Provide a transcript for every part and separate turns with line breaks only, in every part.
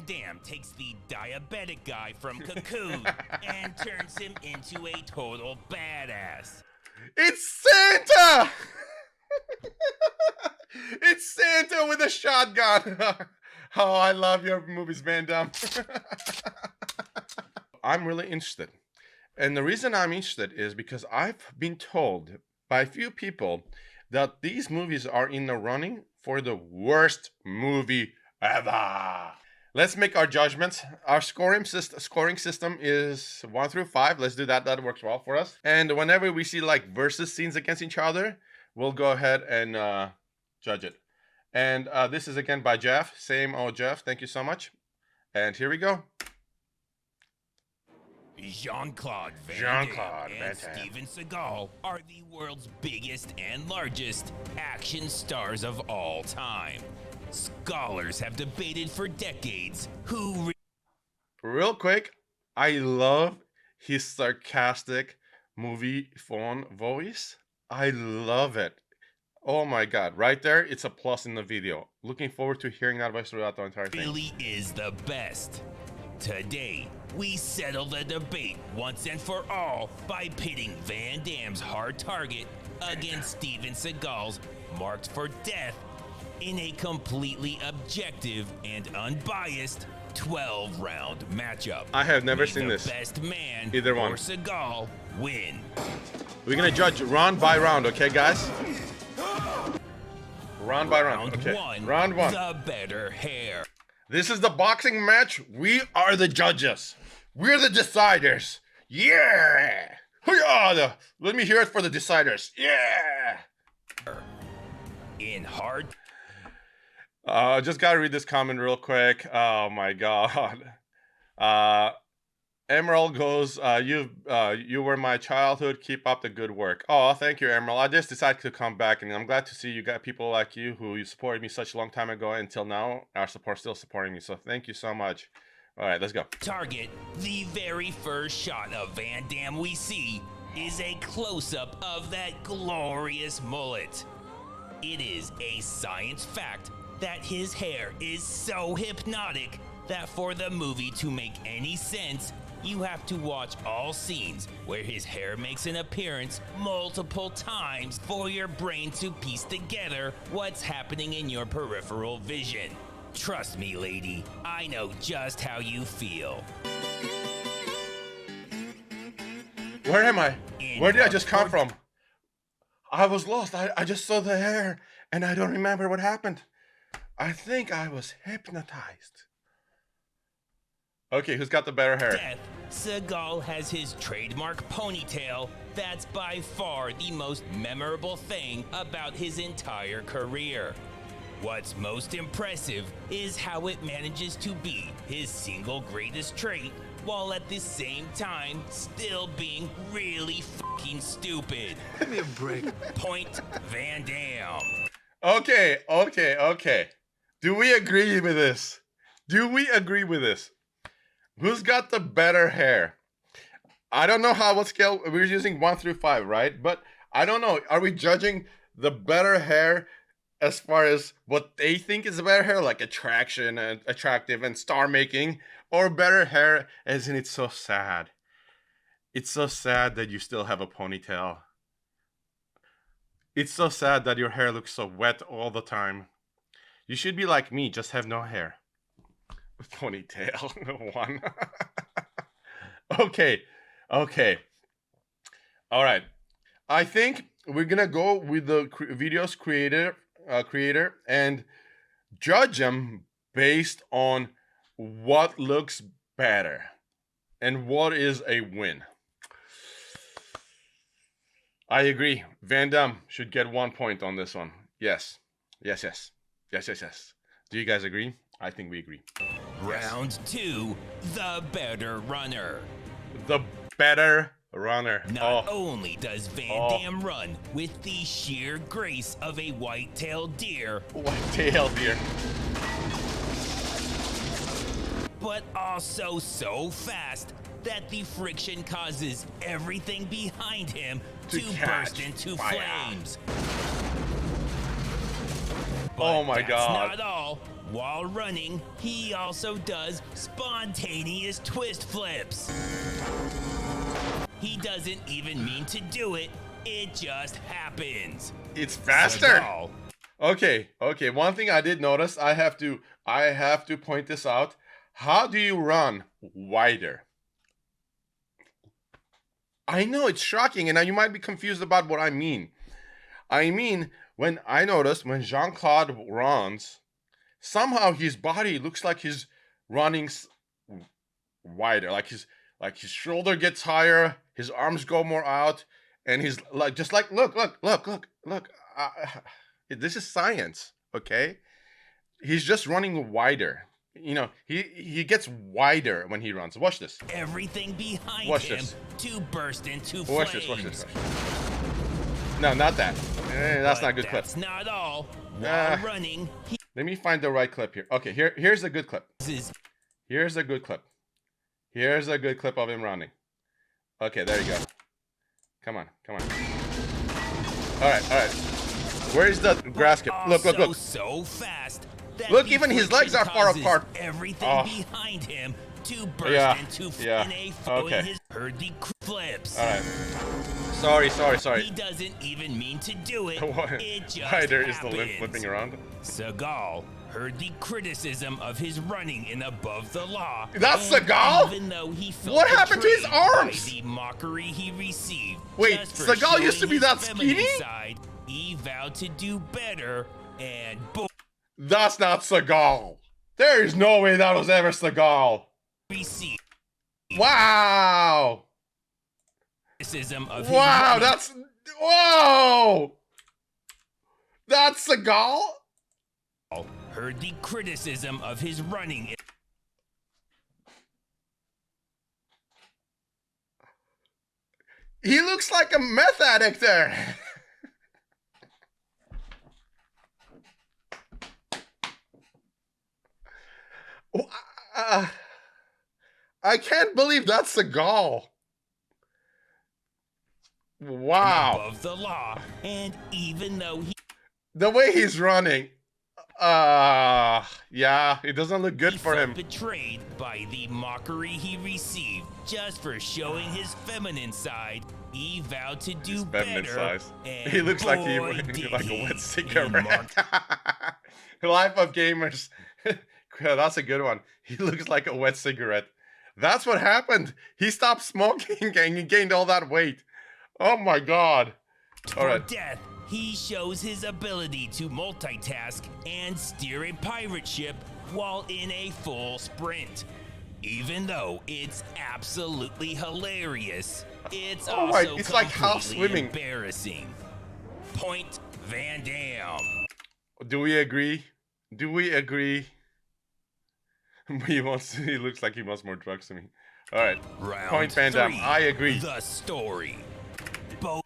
Damme takes the diabetic guy from Cocoon and turns him into a total badass.
It's Santa! It's Santa with a shotgun. Oh, I love your movies, Van Damme. I'm really interested. And the reason I'm interested is because I've been told by a few people that these movies are in the running for the worst movie ever. Let's make our judgments. Our scoring system is 1 through 5. Let's do that. That works well for us. And whenever we see like versus scenes against each other, we'll go ahead and judge it. And this is again by Jeff. Same old Jeff. Thank you so much. And here we go.
Jean-Claude Van Damme and Steven Seagal are the world's biggest and largest action stars of all time. Scholars have debated for decades who...
Real quick, I love his sarcastic movie phone voice. I love it. Oh my god, right there, it's a plus in the video. Looking forward to hearing that voice throughout the entire thing.
Really is the best. Today, we settle the debate once and for all by pitting Van Damme's hard target against Steven Seagal's marked for death in a completely objective and unbiased 12-round matchup.
I have never seen this.
Best man
either one.
or Seagal win.
We're gonna judge round by round, okay, guys? Round by round. Okay. Round one.
The better hair.
This is the boxing match. We are the judges. We're the deciders. Yeah. Let me hear it for the deciders. Yeah.
In hard.
Just gotta read this comment real quick. Oh my god. Emerald goes, you were my childhood. Keep up the good work. Oh, thank you, Emerald. I just decided to come back, and I'm glad to see you got people like you who supported me such a long time ago until now are still supporting me. So thank you so much. All right, let's go.
Target. The very first shot of Van Damme we see is a close-up of that glorious mullet. It is a science fact that his hair is so hypnotic that for the movie to make any sense, you have to watch all scenes where his hair makes an appearance multiple times for your brain to piece together what's happening in your peripheral vision. Trust me, lady, I know just how you feel.
Where am I? Where did I just come from? I was lost. I just saw the hair and I don't remember what happened. I think I was hypnotized. Okay, who's got the better hair?
Death. Seagal has his trademark ponytail. That's by far the most memorable thing about his entire career. What's most impressive is how it manages to be his single greatest trait, while at the same time still being really fucking stupid.
Give me a break.
Point Van Damme.
Okay. Do we agree with this? Who's got the better hair? I don't know what scale we're using, 1 through 5, right? But I don't know. Are we judging the better hair as far as what they think is the better hair, like attraction and attractive and star making, or better hair as in it's so sad? It's so sad that you still have a ponytail. It's so sad that your hair looks so wet all the time. You should be like me, just have no hair. Ponytail. 1. Okay. All right. I think we're gonna go with the video's creator and judge them based on what looks better and what is a win. I agree. Van Damme should get 1 point on this one. Yes. Do you guys agree? I think we agree.
Round 2, the better runner.
The better runner.
Not only does Van Damme run with the sheer grace of a white-tailed deer, but also so fast that the friction causes everything behind him to burst into flames.
Oh my God.
That's not all. While running, he also does spontaneous twist flips. He doesn't even mean to do it, it just happens.
It's faster.
Seagal.
Okay. One thing I did notice, I have to point this out. How do you run wider? I know it's shocking, and now you might be confused about what I mean. I mean, when Jean-Claude runs, somehow his body looks like he's running wider, like his shoulder gets higher, his arms go more out, and he's look. This is science, okay? He's just running wider. You know, he gets wider when he runs. Watch this.
Everything behind
Watch
him
this.
to burst into
Watch
flames.
this. No, not that. That's not a good clip.
That's not all. While running, he
Let me find the right clip here. Okay, here's a good clip.
uses
Here's a good clip. Here's a good clip of him running. Okay, there you go. Come on. All right. Where's the grass skip? Look.
so fast. That
Look, even his legs are far
causes
apart.
Everything behind him to burst into his heard the flips.
All right. Sorry.
He doesn't even mean to do it. It just
Why there is the
happens.
limb flipping around?
Seagal heard the criticism of his running in Above the Law.
That's
and
Seagal?
Even though he felt
What happened to his
betrayed by
arms?
the mockery he received.
Wait,
just for
Seagal used to
showing
be
his
that
feminine
skinny?
Side, he vowed to do better, and boom,
That's not Seagal. There is no way that was ever Seagal.
received
Wow.
criticism of his
Wow,
running.
whoa. That's Seagal?
Heard the criticism of his running.
He looks like a meth addict there. I can't believe that's Seagal. Wow.
Above the Law, and even though he
The way he's running. Yeah, it doesn't look good for
felt
him.
betrayed by the mockery he received just for showing his feminine side, he vowed to do
Feminine
better.
size.
And
He looks like
boy,
he
did
like a
he.
wet
He
cigarette.
marked
Life of gamers. That's a good one. He looks like a wet cigarette. That's what happened. He stopped smoking and he gained all that weight. Oh my god. All
for
right.
death. He shows his ability to multitask and steer a pirate ship while in a full sprint. Even though it's absolutely hilarious, it's
Oh my-
also
it's like half
completely
swimming.
embarrassing. Point Van Damme.
Do we agree? He looks like he wants more drugs to me. All right.
Round
Point Van Damme.
3,
I agree.
The story. Both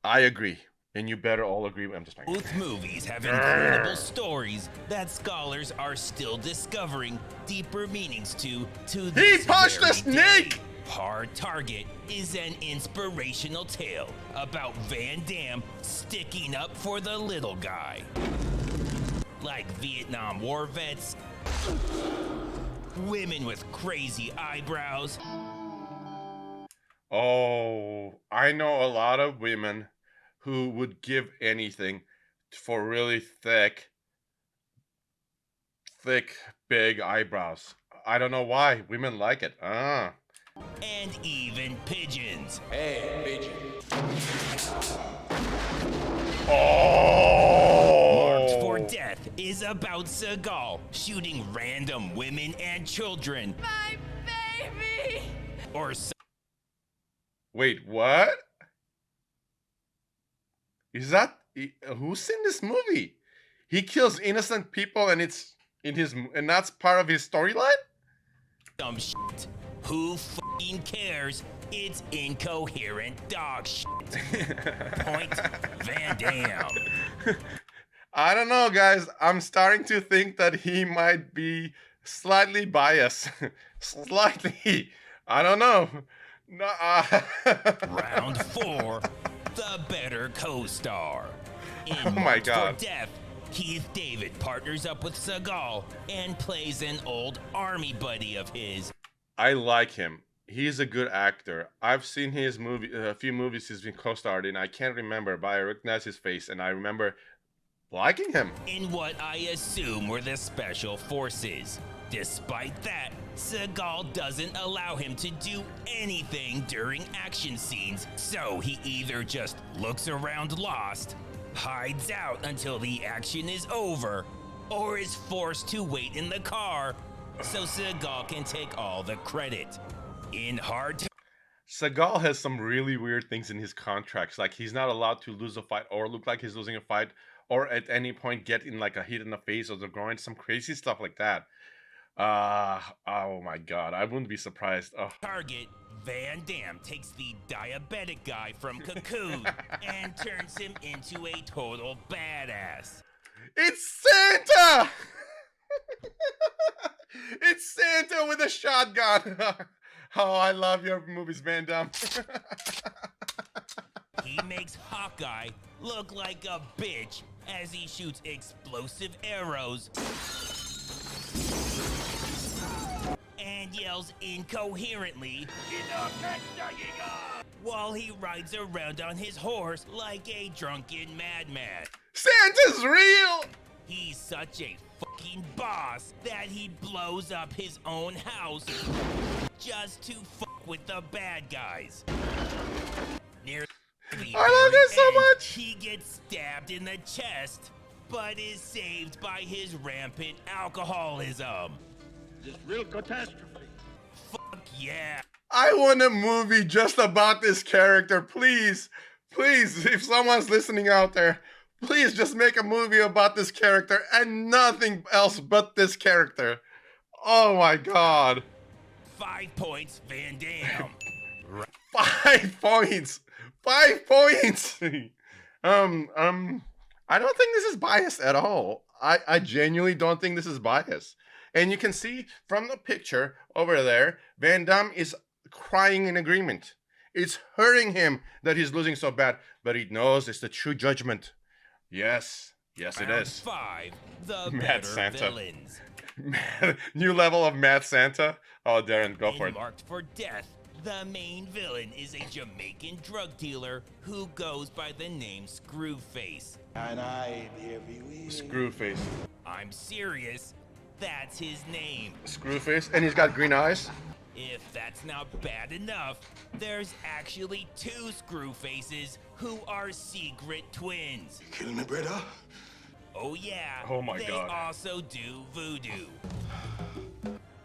I agree. And you better all agree. I'm just playing.
movies have incredible stories that scholars are still discovering deeper meanings to this
punched
very
a snake!
day. Hard Target is an inspirational tale about Van Damme sticking up for the little guy. Like Vietnam War vets, women with crazy eyebrows,
Oh, I know a lot of women who would give anything for really thick, big eyebrows. I don't know why. Women like it.
and even pigeons. Marked
Oh!
for Death is about Seagal shooting random women and children.
My baby!
Or
Wait, what? Is that who's in this movie? He kills innocent people, and it's in his, and that's part of his storyline.
some shit. Who fucking cares? It's incoherent dog shit. Point Van Damme.
I don't know, guys. I'm starting to think that he might be slightly biased. Slightly. I don't know. No,
Round 4, the better co-star. In
Oh my
Marked
God.
for Death, Keith David partners up with Seagal and plays an old army buddy of his.
I like him. He's a good actor. I've seen his a few movies he's been co-starred in. I can't remember, but I recognize his face, and I remember liking him.
In what I assume were the Special Forces. Despite that, Seagal doesn't allow him to do anything during action scenes, so he either just looks around lost, hides out until the action is over, or is forced to wait in the car so Seagal can take all the credit. In hard
Seagal has some really weird things in his contracts, like he's not allowed to lose a fight or look like he's losing a fight, or at any point get in like a hit in the face or the groin, some crazy stuff like that. Oh my god, I wouldn't be surprised. Oh.
target, Van Damme takes the diabetic guy from Cocoon and turns him into a total badass.
It's Santa! It's Santa with a shotgun. Oh, I love your movies, Van Damme.
He makes Hawkeye look like a bitch as he shoots explosive arrows and yells incoherently while he rides around on his horse like a drunken madman.
Santa's real!
He's such a fucking boss that he blows up his own house just to fuck with the bad guys. Near the
I love this so
end,
much!
He gets stabbed in the chest, but is saved by his rampant alcoholism.
This real catastrophe.
Fuck yeah.
I want a movie just about this character, please. Please, if someone's listening out there, please just make a movie about this character and nothing else but this character. Oh my god.
5 points, Van Damme.
5 points. 5 points. I don't think this is biased at all. I genuinely don't think this is biased. And you can see from the picture over there, Van Damme is crying in agreement. It's hurting him that he's losing so bad, but he knows it's the true judgment. Yes, yes it
Round
is.
5, the
Mad
better
Santa.
villains.
New level of Mad Santa. Oh, Darren, go for it.
Marked for death, the main villain is a Jamaican drug dealer who goes by the name Screwface.
And I heavyweight.
Screwface.
I'm serious, that's his name.
Screwface, and he's got green eyes.
If that's not bad enough, there's actually 2 Screwfaces who are secret twins.
Kill me, brother.
Oh yeah,
Oh my
they
God.
also do voodoo.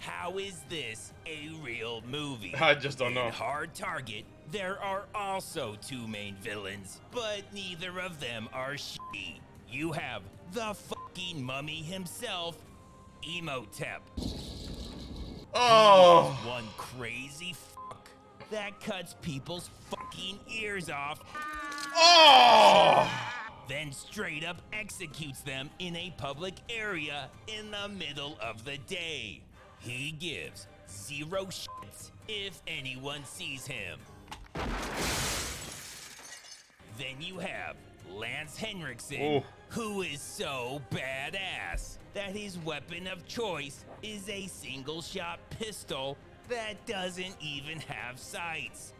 How is this a real movie?
I just don't know.
In Hard Target, there are also 2 main villains, but neither of them are shitty. You have the fucking mummy himself, Emotep.
Oh.
One crazy fuck that cuts people's fucking ears off,
Oh.
then straight up executes them in a public area in the middle of the day. He gives 0 shits if anyone sees him. Then you have Lance Henriksen,
Ooh.
who is so badass that his weapon of choice is a single-shot pistol that doesn't even have sights.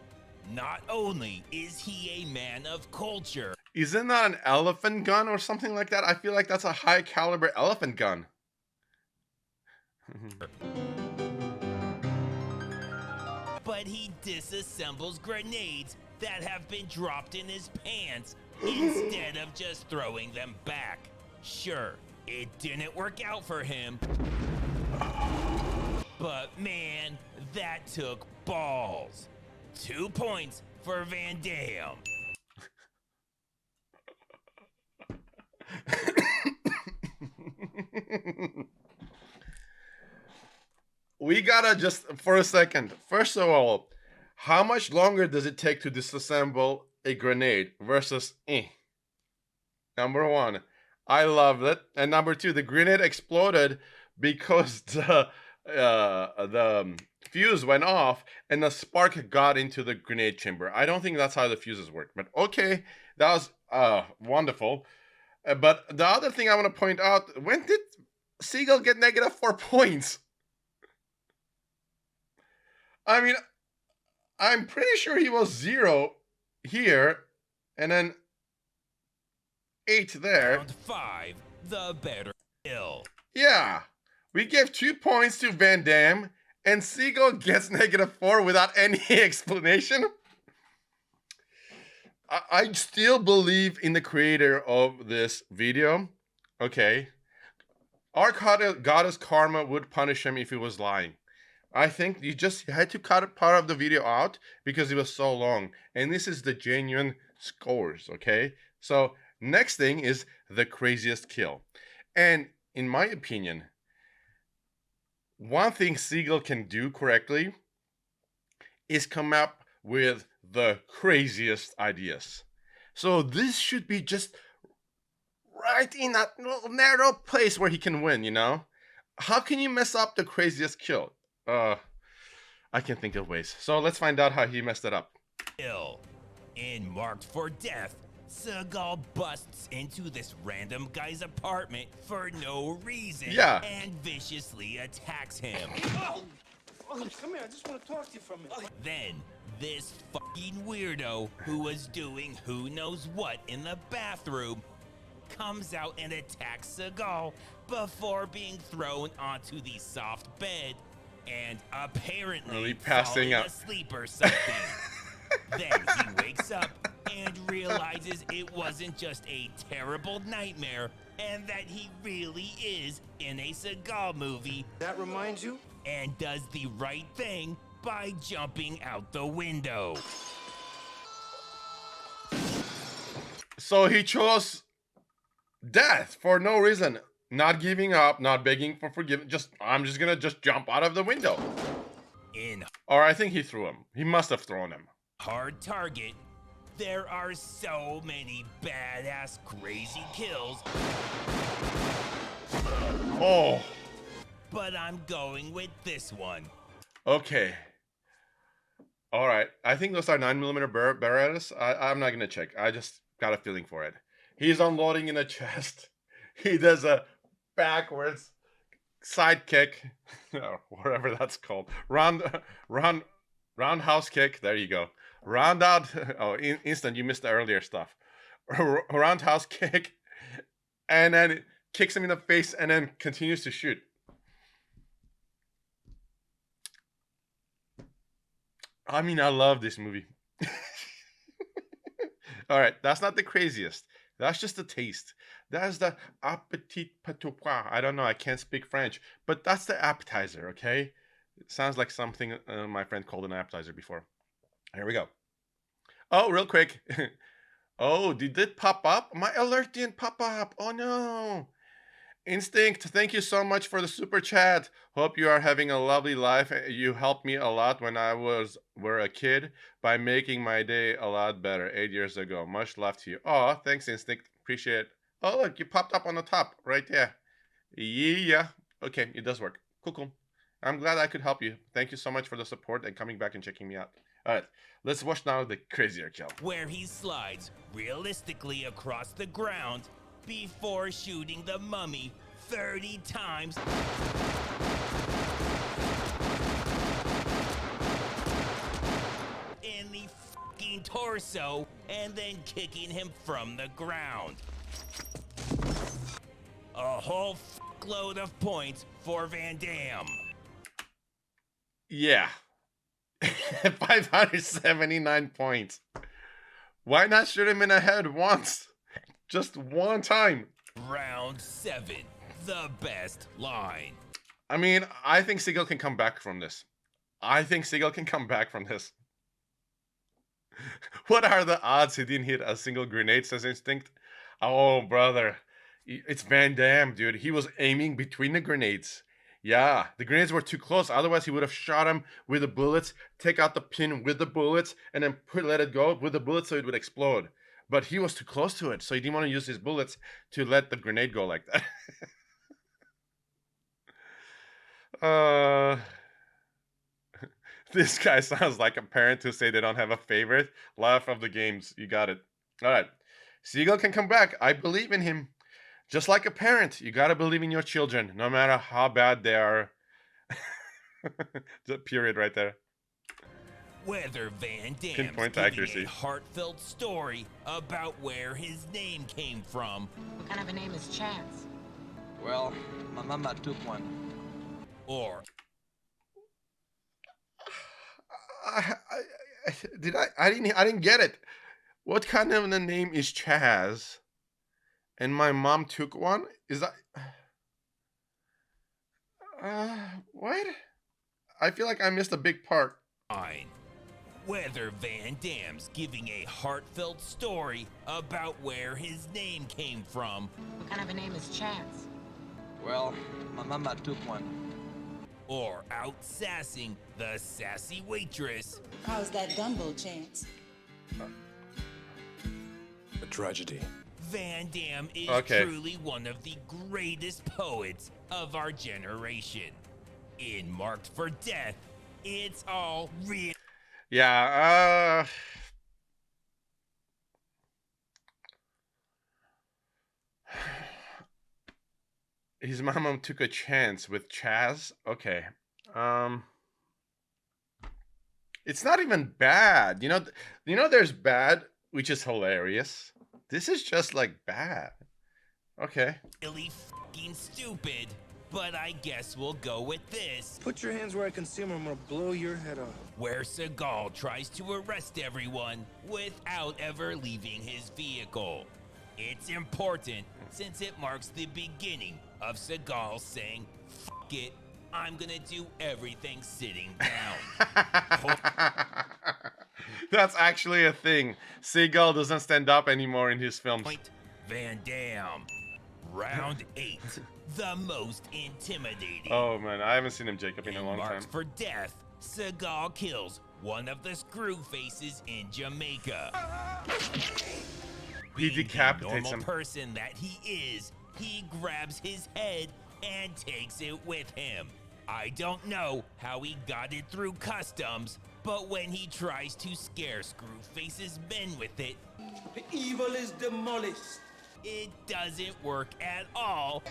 Not only is he a man of culture,
Isn't that an elephant gun or something like that? I feel like that's a high caliber elephant gun.
but he disassembles grenades that have been dropped in his pants instead of just throwing them back. Sure, it didn't work out for him, but man, that took balls. 2 points for Van Damme.
We gotta just, for a second, first of all, how much longer does it take to disassemble a grenade versus Number 1, I loved it. And number 2, the grenade exploded because the fuse went off and the spark got into the grenade chamber. I don't think that's how the fuses work, but okay, that was wonderful. But the other thing I want to point out, when did Seagal get -4 points? I mean, I'm pretty sure he was 0 here, and then 8 there.
Round 5, the better kill.
Yeah, we gave 2 points to Van Damme, and Seagal gets -4 without any explanation. I still believe in the creator of this video. Okay, our goddess Karma would punish him if he was lying. I think you just had to cut a part of the video out because it was so long. And this is the genuine scores, okay? So next thing is the craziest kill. And in my opinion, one thing Seagal can do correctly is come up with the craziest ideas. So this should be just right in that little narrow place where he can win, you know? How can you mess up the craziest kill? I can think of ways. So let's find out how he messed it up.
Kill. In Marked for Death, Seagal busts into this random guy's apartment for no reason and viciously attacks him.
Oh, come here. I just want to talk to you for a minute.
Then, this fucking weirdo who was doing who knows what in the bathroom comes out and attacks Seagal before being thrown onto the soft bed and apparently
passing out
asleep or something. Then he wakes up and realizes it wasn't just a terrible nightmare and that he really is in a Seagal movie.
That reminds you?
And does the right thing by jumping out the window.
So he chose death for no reason. Not giving up, not begging for forgiveness. I'm just gonna jump out of the window. Or I think he threw him. He must have thrown him.
Hard Target, there are so many badass crazy kills.
Oh.
But I'm going with this one.
Okay. All right. I think those are 9mm Berettas. I'm not gonna check. I just got a feeling for it. He's unloading in the chest. He does a backwards side kick, or whatever that's called. Roundhouse kick. There you go. Round out. Oh, instant. You missed the earlier stuff. Roundhouse kick, and then it kicks him in the face, and then continues to shoot. I mean, I love this movie. All right, that's not the craziest. That's just a taste. That's the appétit patois. I don't know. I can't speak French, but that's the appetizer, okay? It sounds like something my friend called an appetizer before. Here we go. Oh, real quick. Oh, did it pop up? My alert didn't pop up. Oh, no. Instinct, thank you so much for the super chat. Hope you are having a lovely life. You helped me a lot when I were a kid by making my day a lot better 8 years ago. Much love to you. Oh, thanks, Instinct. Appreciate it. Oh, look, you popped up on the top right there. Yeah. Okay, it does work. Cool. I'm glad I could help you. Thank you so much for the support and coming back and checking me out. All right, let's watch now the crazier kill.
Where he slides realistically across the ground before shooting the mummy 30 times. In the fucking torso and then kicking him from the ground. A whole fuckload of points for Van Damme.
Yeah. 579 points. Why not shoot him in the head once? Just one time.
Round 7. The best line.
I mean, I think Seagal can come back from this. What are the odds he didn't hit a single grenade, says Instinct? Oh, brother. It's Van Damme, dude. He was aiming between the grenades. Yeah, the grenades were too close. Otherwise, he would have shot him with the bullets, take out the pin with the bullets, and then let it go with the bullets so it would explode. But he was too close to it, so he didn't want to use his bullets to let the grenade go like that. This guy sounds like a parent who say they don't have a favorite. Laugh of the games. You got it. All right. Seagal can come back. I believe in him. Just like a parent, you gotta believe in your children, no matter how bad they are. The period right there.
Whether Van Damme's
Pinpoint
giving
accuracy.
a heartfelt story about where his name came from,
What kind of a name is Chance?
Well, my mama took one.
or
I didn't get it. What kind of a name is Chaz? And my mom took one? Is that what? I feel like I missed a big part.
fine. Whether Van Damme's giving a heartfelt story about where his name came from,
What kind of a name is Chance?
Well, my mama took one.
or out sassing the sassy waitress,
How's that gumbo, Chance?
A tragedy.
Van Damme is
Okay.
truly one of the greatest poets of our generation. In Marked for Death, it's all real.
Yeah, his mom took a chance with Chaz. Okay. It's not even bad. There's bad, which is hilarious. This is just like bad. Okay.
Really fucking stupid, but I guess we'll go with this,
Put your hands where I can see them or I'm gonna blow your head off.
where Seagal tries to arrest everyone without ever leaving his vehicle. It's important since it marks the beginning of Seagal saying, "Fuck it, I'm gonna do everything sitting down."
That's actually a thing. Seagal doesn't stand up anymore in his films.
Point Van Damme. Round 8, the most intimidating.
Oh man, I haven't seen him, Jacob, in a
In
long time.
Marked for Death, Seagal kills one of the screw faces in Jamaica.
He
Being the
decapitates
normal
him.
person that he is, he grabs his head and takes it with him. I don't know how he got it through customs, but when he tries to scare Screwface's men with it,
The evil is demolished.
it doesn't work at all.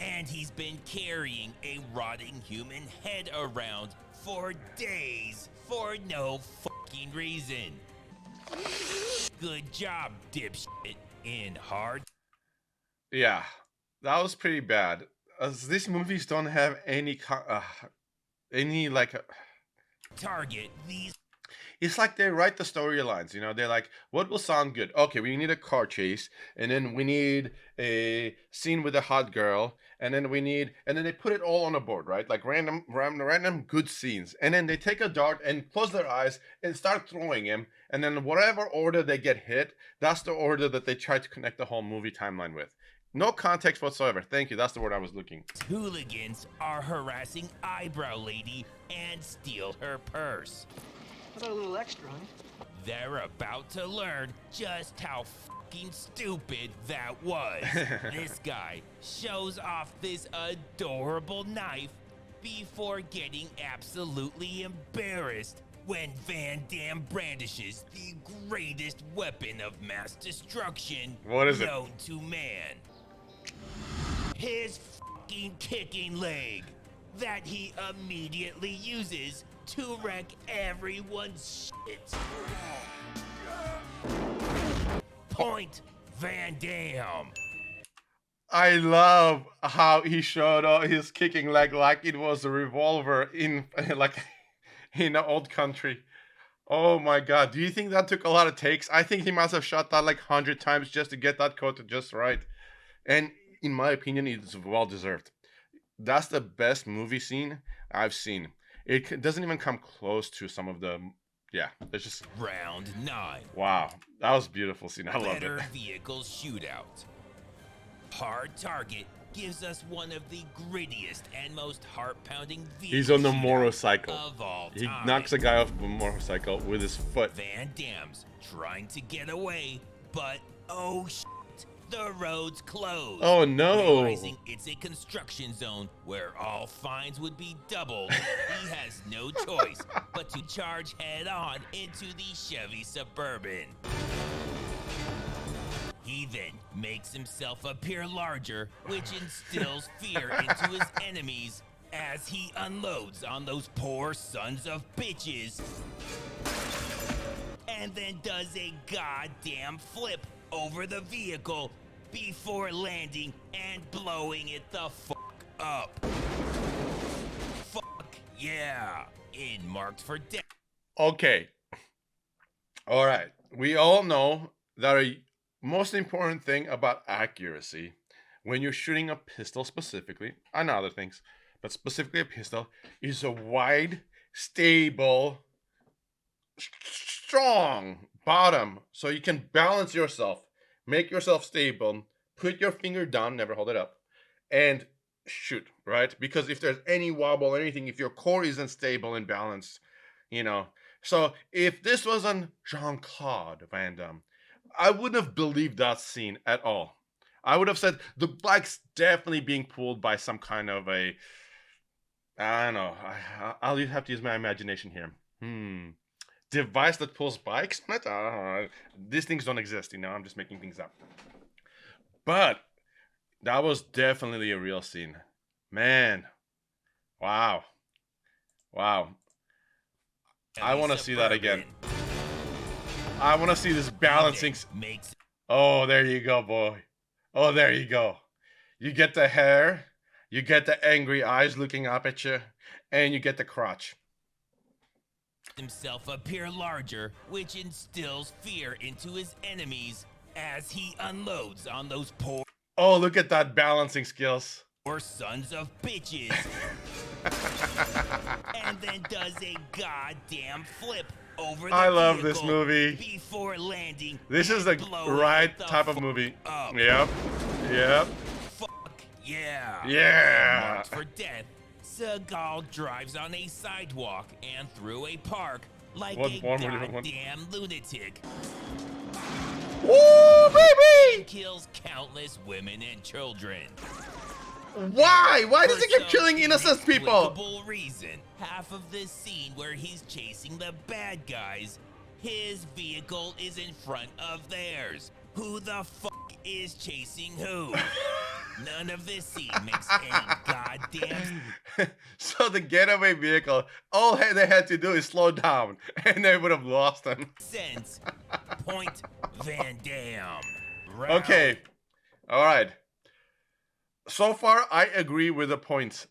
And he's been carrying a rotting human head around for days for no fucking reason. Good job, dipshit. In hard
Yeah, that was pretty bad. These movies don't have any
target, these
It's like they write the storylines. They're like, what will sound good? Okay, we need a car chase, and then we need a scene with a hot girl, and then they put it all on a board, right? Like random good scenes, and then they take a dart and close their eyes and start throwing him, and then whatever order they get hit, that's the order that they try to connect the whole movie timeline with. No context whatsoever. Thank you. That's the word I was looking.
hooligans are harassing Eyebrow Lady and steal her purse.
I thought a little extra, honey.
They're about to learn just how fucking stupid that was. This guy shows off this adorable knife before getting absolutely embarrassed when Van Damme brandishes the greatest weapon of mass destruction
What is it?
known to man. His fucking kicking leg that he immediately uses to wreck everyone's shit. Point Van Damme.
I love how he showed off his kicking leg like it was a revolver in in an old country. Oh my god, do you think that took a lot of takes? I think he must have shot that like 100 times just to get that quote just right. And in my opinion, it's well deserved. That's the best movie scene I've seen. It doesn't even come close to some of the... Yeah, it's just...
Round 9.
Wow, that was a beautiful scene. I loved
Better
it.
Vehicle Shootout. Hard Target gives us one of the grittiest and most heart-pounding vehicle
He's on the
shootouts
motorcycle.
of all
He
time.
knocks a guy off a motorcycle with his foot.
Van Damme's trying to get away, but oh shit, the road's closed.
Oh no!
Realizing it's a construction zone where all fines would be doubled, he has no choice but to charge head-on into the Chevy Suburban. He then makes himself appear larger, which instills fear into his enemies as he unloads on those poor sons of bitches. And then does a goddamn flip over the vehicle before landing and blowing it the fuck up. Fuck yeah. In Marked for Death.
Okay. All right. We all know that a most important thing about accuracy when you're shooting a pistol specifically, and other things, but specifically a pistol, is a wide, stable, strong bottom, so you can balance yourself, make yourself stable, put your finger down, never hold it up, and shoot, right? Because if there's any wobble or anything, if your core isn't stable and balanced, you know. So if this was on Jean-Claude Van Damme, I wouldn't have believed that scene at all. I would have said the bike's definitely being pulled by some kind of a, I don't know, I'll have to use my imagination here. Device that pulls bikes? These things don't exist, you know, I'm just making things up. But that was definitely a real scene. Man. Wow. I want to see that again. I want to see this balancing. Oh, there you go, boy. Oh, there you go. You get the hair, you get the angry eyes looking up at you, and you get the crotch.
Himself appear larger, which instills fear into his enemies as he unloads on those poor
Look at that balancing skills.
Sons of bitches. And then does a goddamn flip over the
I love this
vehicle
movie.
Before landing.
This is the right type of movie. Yep.
Fuck yeah.
Yeah.
Marked for Death. Seagal drives on a sidewalk and through a park like a goddamn lunatic.
Woo, baby!
Kills countless women and children.
Why? Why does he keep killing innocent people?
For reason, half of this scene where he's chasing the bad guys, his vehicle is in front of theirs. Who the fuck is chasing who? None of this scene makes any goddamn
So the getaway vehicle, all they had to do is slow down, and they would have lost him.
sense. Point Van Damme. Round.
Okay, all right. So far, I agree with the points.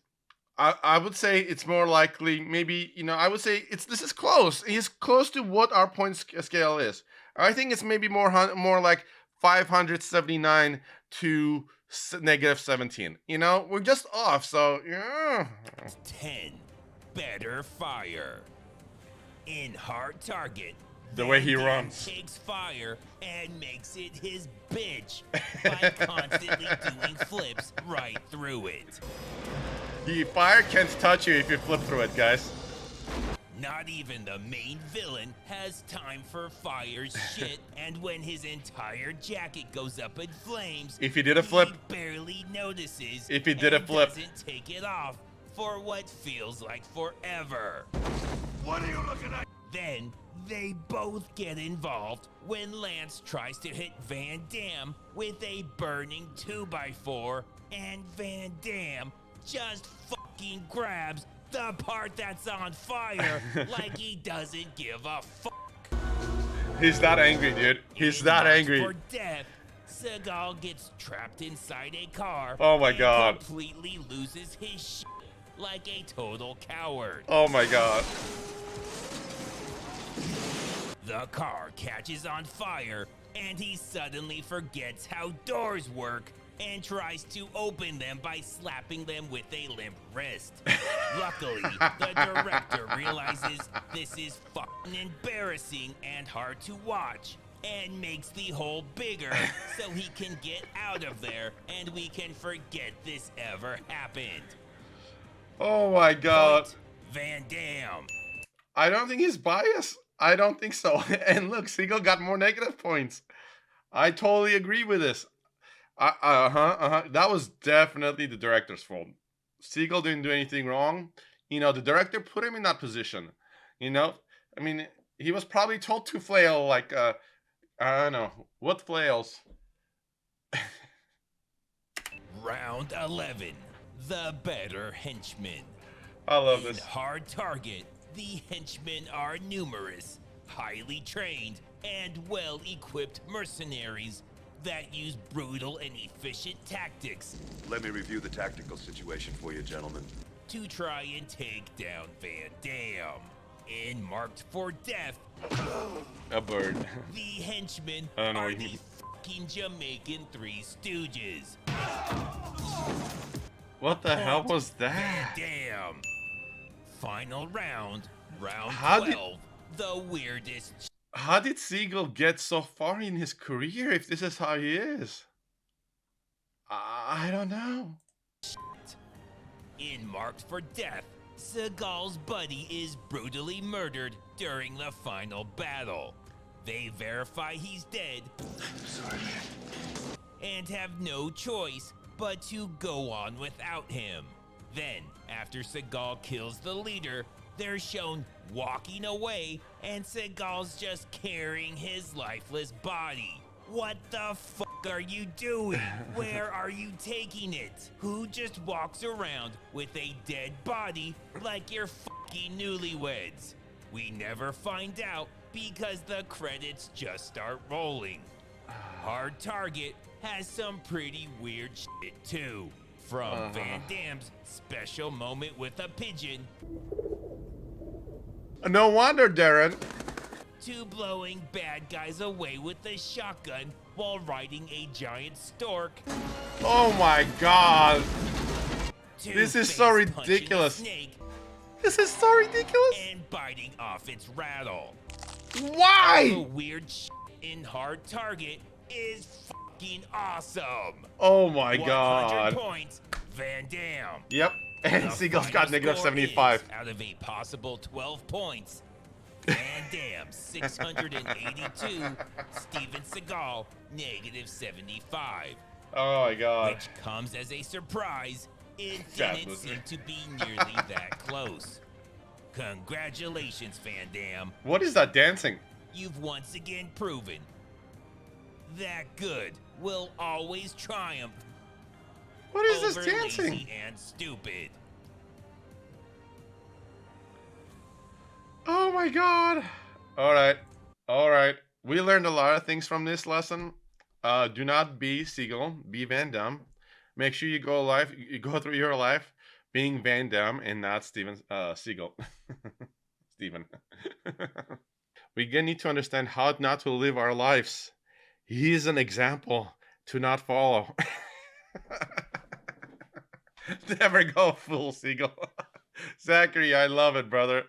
I would say it's more likely, maybe, you know, I would say this is close. It's close to what our point scale is. I think it's maybe more like 579 to -17. You know, we're just off, so yeah.
10. Better Fire. In Hard Target.
The way he
Van Damme
runs.
Takes fire and makes it his bitch by constantly doing flips right through it.
The fire can't touch you if you flip through it, guys.
Not even the main villain has time for fire's shit, and when his entire jacket goes up in flames,
If he did a flip,
he barely notices.
If he did a
and
flip.
doesn't take it off for what feels like forever.
What are you looking at?
Then they both get involved when Lance tries to hit Van Damme with a burning 2x4, and Van Damme just fucking grabs the part that's on fire like he doesn't give a fuck.
He's that angry, dude. He's that angry.
For death, Seagal gets trapped inside a car.
Oh my
and
God.
completely loses his shit like a total coward.
Oh my god.
The car catches on fire, and he suddenly forgets how doors work and tries to open them by slapping them with a limp wrist. Luckily, the director realizes this is fucking embarrassing and hard to watch, and makes the hole bigger so he can get out of there and we can forget this ever happened.
Oh my god.
Point Van Damme.
I don't think he's biased. I don't think so. And look, Seagal got more negative points. I totally agree with this. That was definitely the director's fault. Seagal didn't do anything wrong. You know, the director put him in that position. You know, I mean, he was probably told to flail like, I don't know, what flails?
Round 11. The Better Henchmen.
I love
In
this.
Hard Target, the henchmen are numerous, highly trained, and well-equipped mercenaries that use brutal and efficient tactics
Let me review the tactical situation for you, gentlemen.
to try and take down Van Damme. In Marked for Death,
A bird.
the henchmen
I don't know
are
what you
the
mean.
fucking Jamaican Three Stooges.
What the hell was
Van
that?
Damme. Final round, round
How did-
12. The weirdest
How did Seagal get so far in his career if this is how he is? I don't know.
In Marked for Death, Seagal's buddy is brutally murdered during the final battle. They verify he's dead and have no choice but to go on without him. Then, after Seagal kills the leader, they're shown walking away and Seagal's just carrying his lifeless body. What the fuck are you doing? Where are you taking it? Who just walks around with a dead body like you're fucking newlyweds? We never find out because the credits just start rolling. Hard Target has some pretty weird shit too. From Van Damme's special moment with a pigeon
No wonder, Darren.
to blowing bad guys away with a shotgun while riding a giant stork.
Oh my god.
To
This is so
face punching a
ridiculous.
snake
This is so ridiculous.
and biting off its rattle. The
Why?
weird shit in Hard Target is fucking awesome.
Oh my
100
god.
points, Van Damme.
Yep. And
The
Seagal's
final
got negative
score
75.
is, out of a possible 12 points, Van Damme 682, Steven Seagal negative 75,
Oh my god.
which comes as a surprise. It
Sad
didn't
loser.
seem to be nearly that close. Congratulations, Van Damme.
What is that dancing?
You've once again proven that good will always triumph
What is
over
this dancing?
lazy and stupid.
Oh my god. Alright. Alright. We learned a lot of things from this lesson. Do not be Seagal, be Van Damme. Make sure you go through your life being Van Damme and not Seagal. Steven. We need to understand how not to live our lives. He is an example to not follow. Never go full Seagal. Zachary, I love it, brother.